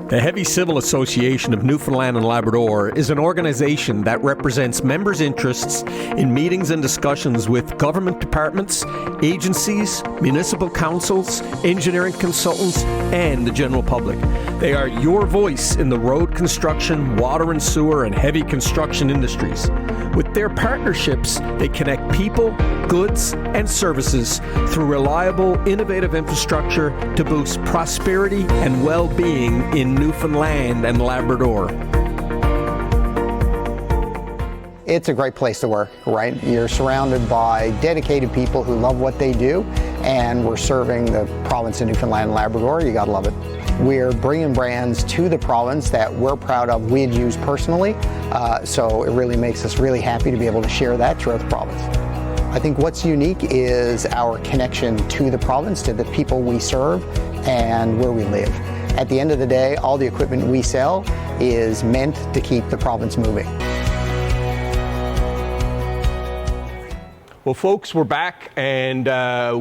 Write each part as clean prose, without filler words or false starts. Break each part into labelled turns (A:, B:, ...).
A: The Heavy Civil Association of Newfoundland and Labrador is an organization that represents members' interests in meetings and discussions with government departments, agencies, municipal councils, engineering consultants, and the general public. They are your voice in the road construction, water and sewer, and heavy construction industries. With their partnerships, they connect people, goods, and services through reliable, innovative infrastructure to boost prosperity and well-being in Newfoundland and Labrador.
B: It's a great place to work, right? You're surrounded by dedicated people who love what they do, and we're serving the province of Newfoundland and Labrador. You gotta love it. We're bringing brands to the province that we're proud of, we'd use personally, so it really makes us really happy to be able to share that throughout the province. I think what's unique is our connection to the province, to the people we serve, and where we live. At the end of the day, all the equipment we sell is meant to keep the province moving.
A: Well, folks, we're back, and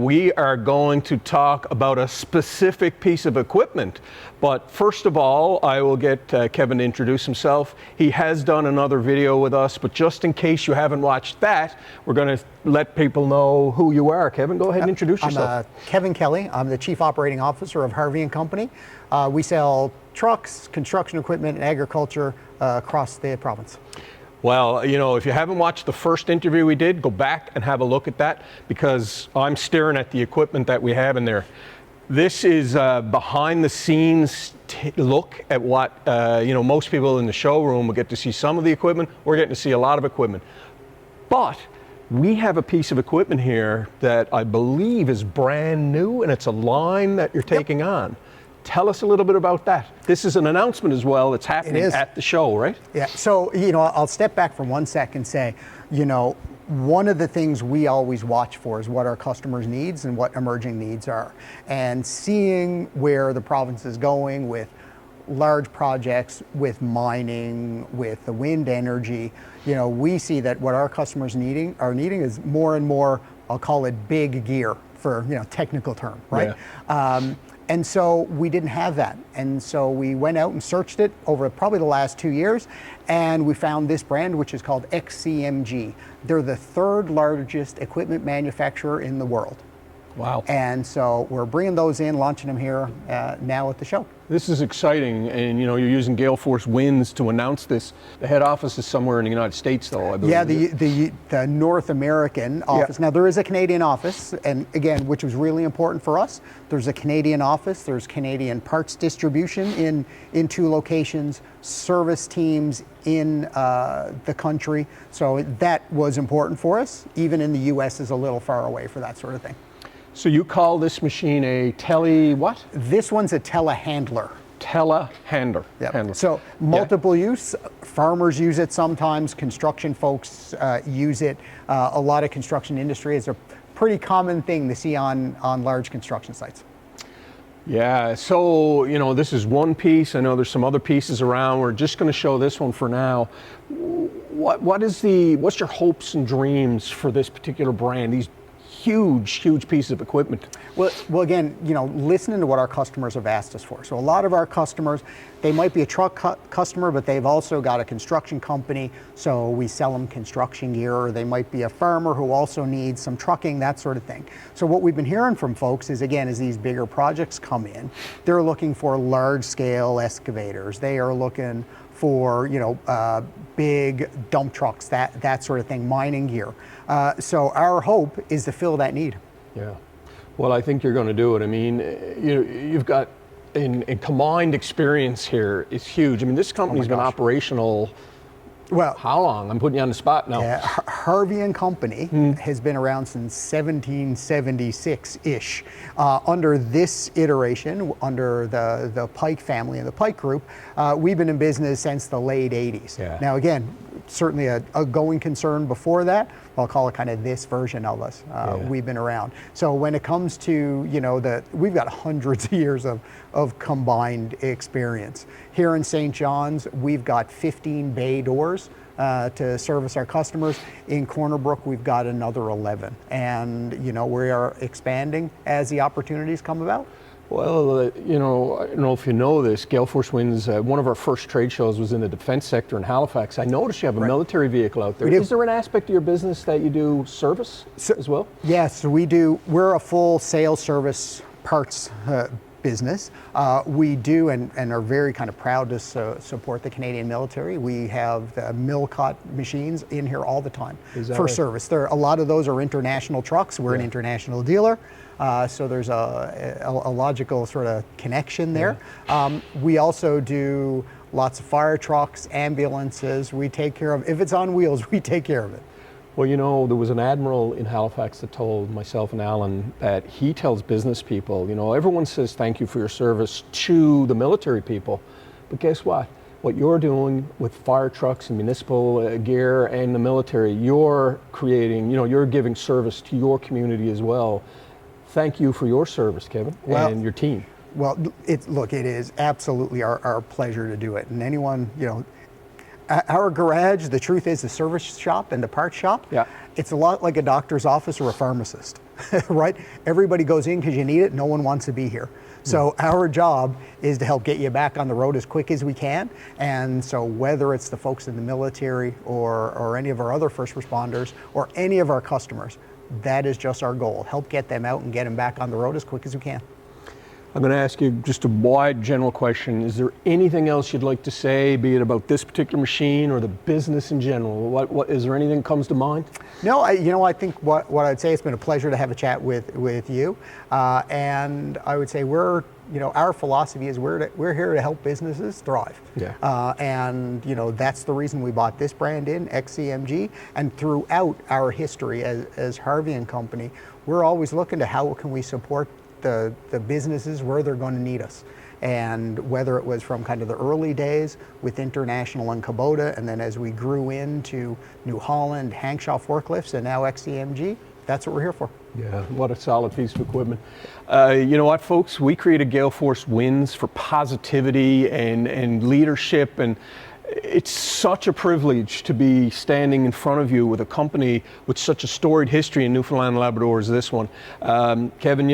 A: we are going to talk about a specific piece of equipment. But first of all, I will get Kevin to introduce himself. He has done another video with us, but just in case you haven't watched that, we're going to let people know who you are. Kevin, go ahead and introduce yourself.
B: I'm Kevin Kelly. I'm the Chief Operating Officer of Harvey and Company. We sell trucks, construction equipment, and agriculture across the province.
A: Well, you know, if you haven't watched the first interview we did, go back and have a look at that, because I'm staring at the equipment that we have in there. This is behind the scenes look at what, you know, most people in the showroom will get to see some of the equipment. We're getting to see a lot of equipment. But we have a piece of equipment here that I believe is brand new, and it's a line that you're taking on. Tell us a little bit about that. This is an announcement as well that's happening at the show, right?
B: Yeah, so, you know, I'll step back for 1 second and say, you know, one of the things we always watch for is what our customers' needs and what emerging needs are. And seeing where the province is going with large projects, with mining, with the wind energy, you know, we see that what our customers are needing is more and more, I'll call it big gear for, you know, technical term, right? Yeah. And so we didn't have that. And so we went out and searched it over probably the last 2 years, and we found this brand, which is called XCMG. They're the third largest equipment manufacturer in the world.
A: Wow.
B: And so we're bringing those in, launching them here now at the show.
A: This is exciting, and you know, you're using Gale Force Winds to announce this. The head office is somewhere in the United States, though, I believe.
B: Yeah, the North American office. Yeah. Now, there is a Canadian office, and again, which was really important for us. There's a Canadian office, there's Canadian parts distribution in 2 locations, service teams in the country. So that was important for us. Even in the US is a little far away for that sort of thing.
A: So you call this machine a what?
B: This one's a telehandler.
A: Telehandler.
B: Yep.
A: Handler.
B: So multiple use. Farmers use it sometimes. Construction folks use it. A lot of construction industry is a pretty common thing to see on large construction sites.
A: Yeah, so, you know, this is one piece. I know there's some other pieces around. We're just going to show this one for now. What's your hopes and dreams for this particular brand? These huge pieces of equipment.
B: Well, again, you know, listening to what our customers have asked us for. So a lot of our customers, they might be a truck customer, but they've also got a construction company, so we sell them construction gear, or they might be a farmer who also needs some trucking, that sort of thing. So what we've been hearing from folks is, again, as these bigger projects come in, they're looking for large-scale excavators. They are looking for, you know, big dump trucks, that sort of thing, mining gear. So our hope is to fill that need.
A: Yeah. Well, I think you're going to do it. I mean, you've got a combined experience here is huge. I mean, this company's been operational. Well, how long? I'm putting you on the spot now.
B: Harvey and Company has been around since 1776-ish. Under this iteration, under the Pike family and the Pike Group, we've been in business since the late 80s. Yeah. Now, again, certainly a going concern before that. I'll call it kind of this version of us. We've been around. So when it comes to, you know, we've got hundreds of years of combined experience. Here in St. John's, we've got 15 bay doors to service our customers. In Corner Brook, we've got another 11. And, you know, we are expanding as the opportunities come about.
A: Well, I don't know if you know this, Gale Force Winds, one of our first trade shows was in the defense sector in Halifax. I noticed you have a military vehicle out there. Is there an aspect of your business that you do service as well?
B: Yes, we do. We're a full sales service parts business. We do and are very kind of proud to support the Canadian military. We have the Milcott machines in here all the time for service. A lot of those are international trucks. We're an international dealer. So there's a logical sort of connection there. We also do lots of fire trucks, ambulances. We take care of, if it's on wheels, we take care of it.
A: Well, there was an admiral in Halifax that told myself and Alan that he tells business people, everyone says thank you for your service to the military people, but guess what? What you're doing with fire trucks and municipal gear and the military, you're creating, you're giving service to your community as well. Thank you for your service, Kevin, and your team.
B: Well, it is absolutely our pleasure to do it. And anyone, our garage, the truth is the service shop and the parts shop, it's a lot like a doctor's office or a pharmacist, right? Everybody goes in because you need it. No one wants to be here. So our job is to help get you back on the road as quick as we can. And so whether it's the folks in the military or any of our other first responders or any of our customers, that is just our goal. Help get them out and get them back on the road as quick as we can.
A: I'm going to ask you just a wide general question. Is there anything else you'd like to say, be it about this particular machine or the business in general? What is there anything that comes to mind?
B: No, I think what I'd say, it's been a pleasure to have a chat with you. And I would say our philosophy is we're here to help businesses thrive. And that's the reason we bought this brand in, XCMG. And throughout our history as Harvey and Company, we're always looking to how can we support the businesses where they're going to need us. And whether it was from kind of the early days with International and Kubota, and then as we grew into New Holland, Hankshaw forklifts, and now XCMG, that's what we're here for.
A: Yeah, what a solid piece of equipment. You know what, folks? We created Gale Force Winds for positivity and leadership, and it's such a privilege to be standing in front of you with a company with such a storied history in Newfoundland and Labrador as this one. Kevin,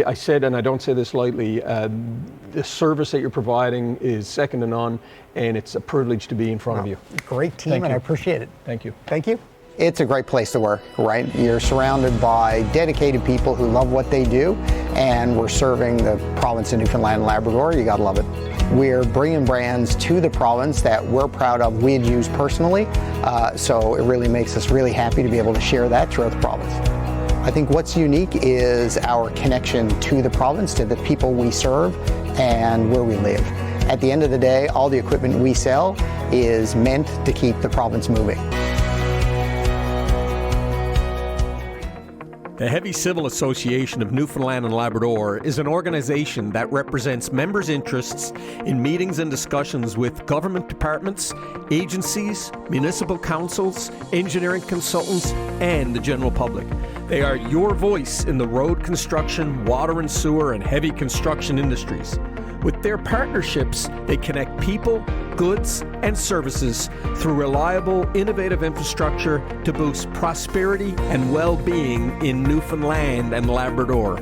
A: I said, and I don't say this lightly, the service that you're providing is second to none, and it's a privilege to be in front of you.
B: Great team, and I appreciate it.
A: Thank you.
B: Thank you. It's a great place to work, right? You're surrounded by dedicated people who love what they do, and we're serving the province of Newfoundland and Labrador. You gotta love it. We're bringing brands to the province that we're proud of, we'd use personally, so it really makes us really happy to be able to share that throughout the province. I think what's unique is our connection to the province, to the people we serve, and where we live. At the end of the day, all the equipment we sell is meant to keep the province moving.
A: The Heavy Civil Association of Newfoundland and Labrador is an organization that represents members' interests in meetings and discussions with government departments, agencies, municipal councils, engineering consultants, and the general public. They are your voice in the road construction, water and sewer, and heavy construction industries. With their partnerships, they connect people, goods, and services through reliable, innovative infrastructure to boost prosperity and well-being in Newfoundland and Labrador.